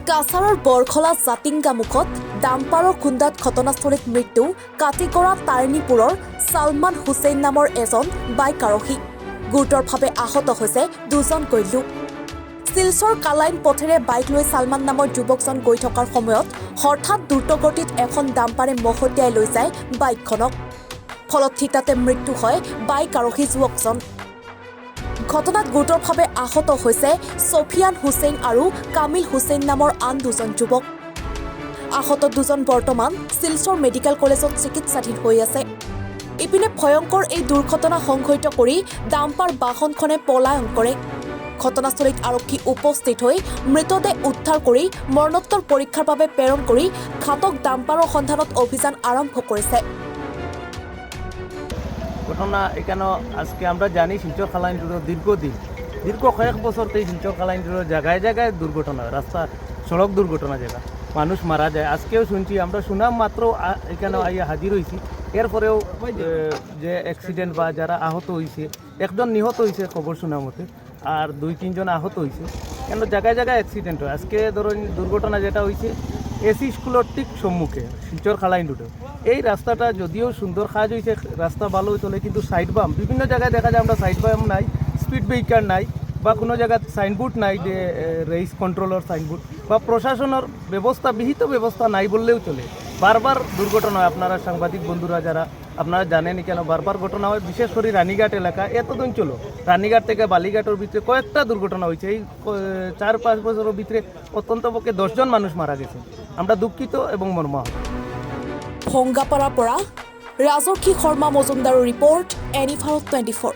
কাছাৰৰ বৰখলা জাতিংগা মুখত ডাম্পাৰৰ খুন্দাত ঘটনাস্থলীত মৃত্যু কাটিগড়া তাৰিণীপুৰৰ ছালমান হুছেইন নামৰ এজন বাইক আৰোহী। গুৰুতৰভাৱে আহত হৈছে দুজনকৈ লোক। শিলচৰ কালাইন পথেৰে বাইক লৈ ছালমান নামৰ যুৱকজন গৈ থকাৰ সময়ত হঠাৎ দ্ৰুতগতিত এখন ডাম্পাৰে মহতিয়াই লৈ যায় বাইকখনক। ফলত থিতাতে মৃত্যু হয় বাইক আৰোহী যুৱকজন। ঘটনাত গুৰুতৰভাৱে আহত হৈছে ছফিয়ান হুছেইন আৰু কামিল হুছেইন নামৰ আন দুজন যুৱক। আহত দুজন বৰ্তমান শিলচৰ মেডিকেল কলেজত চিকিৎসাধীন হৈ আছে। ইপিনে ভয়ংকৰ এই দুৰ্ঘটনা সংঘটিত কৰি ডাম্পাৰ বাহনখনে পলায়ন কৰে। ঘটনাস্থলীত আৰক্ষী উপস্থিত হৈ মৃতদেহ উদ্ধাৰ কৰি মৰণোত্তৰ পৰীক্ষাৰ বাবে প্ৰেৰণ কৰি ঘাতক ডাম্পাৰৰ সন্ধানত অভিযান আৰম্ভ কৰিছে। ঘটনা এখানে আজকে আমরা জানি শিলচর কালাইন রোড দীর্ঘ কয়েক বছর থেকে শিলচর কালাইন রোড জায়গায় জায়গায় দুর্ঘটনা, রাস্তা সড়ক দুর্ঘটনা জায়গা মানুষ মারা যায়। আজকেও শুনছি, আমরা শুনাম মাত্র এখানে আইয়া হাজির হয়েছি। এরপরেও যে অ্যাক্সিডেন্ট বা যারা আহত হয়েছে, একজন নিহত হয়েছে খবর শোনা মতে, আর 2-3 আহত হয়েছে। কেন জায়গায় জায়গায় অ্যাক্সিডেন্ট হয়। আজকে ধরুন দুর্ঘটনা যেটা হয়েছে এসি স্কুলের ঠিক সম্মুখে শিলচর খালাইন রোডে। এই রাস্তাটা যদিও সুন্দর কাজ হয়েছে, রাস্তা ভালো চলে, কিন্তু সাইড বাম বিভিন্ন জায়গায় দেখা যায় আমরা সাইড বাম নাই, স্পিড ব্রেকার নাই, বা কোনো জায়গায় সাইনবোর্ড নাই যে রেস কন্ট্রোলের সাইনবোর্ড বা প্রশাসনের ব্যবস্থা বিহিত ব্যবস্থা নাই বললেও চলে। বারবার দুর্ঘটনা হয়। আপনারা সাংবাদিক বন্ধুরা যারা আপনারা জানেন কেন বারবার ঘটনা হয়, বিশেষ করে রানীঘাট এলাকা এতদিন চলো রানীঘাট থেকে বালিঘাটের ভিতরে কয়েকটা দুর্ঘটনা হয়েছে। এই 4-5 বছরের ভিতরে অত্যন্ত পক্ষে 10 জন মানুষ মারা গেছে। আমরা দুঃখিত এবং মর্মাহত। ভংগাপাৰাৰ পৰা ৰাজৰ্ষি শৰ্মা মজুমদাৰৰ ৰিপৰ্ট, এনি ভাৰত 24।